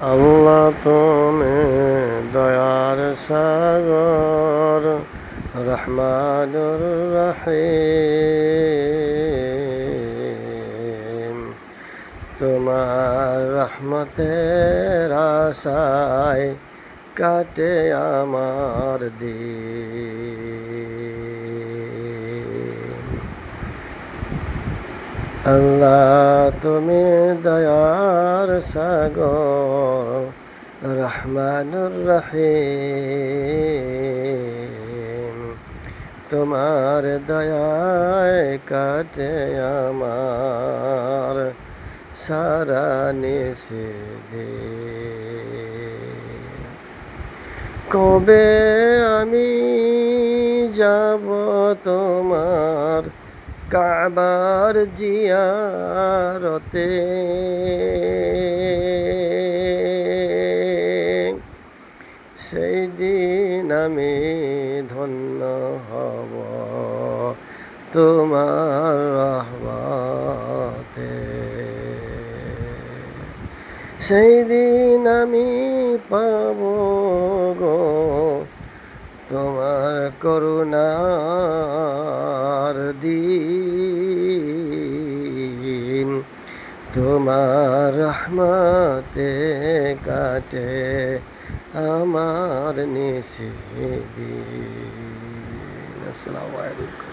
আল্লাহ তুমি দয়ার সাগর, রহমানুর রহিম। তোমার রহমতের আশায় কাটে আমার দিন। আল্লাহ তুমি দয়ার সাগর, রহমানুর রহিম। তোমার দয়ায় কাটে আমার সারা নিষেধ। কবে আমি যাব তোমার কাবার জিয়ারতে, সেই দিন আমি ধন্য হব তোমার রহমতে। সেই দিন আমি পাব গো তোমার করুণার দিন। তোমার রহমতে কাটে আমার নিষেদিন। আসসালামু আলাইকুম।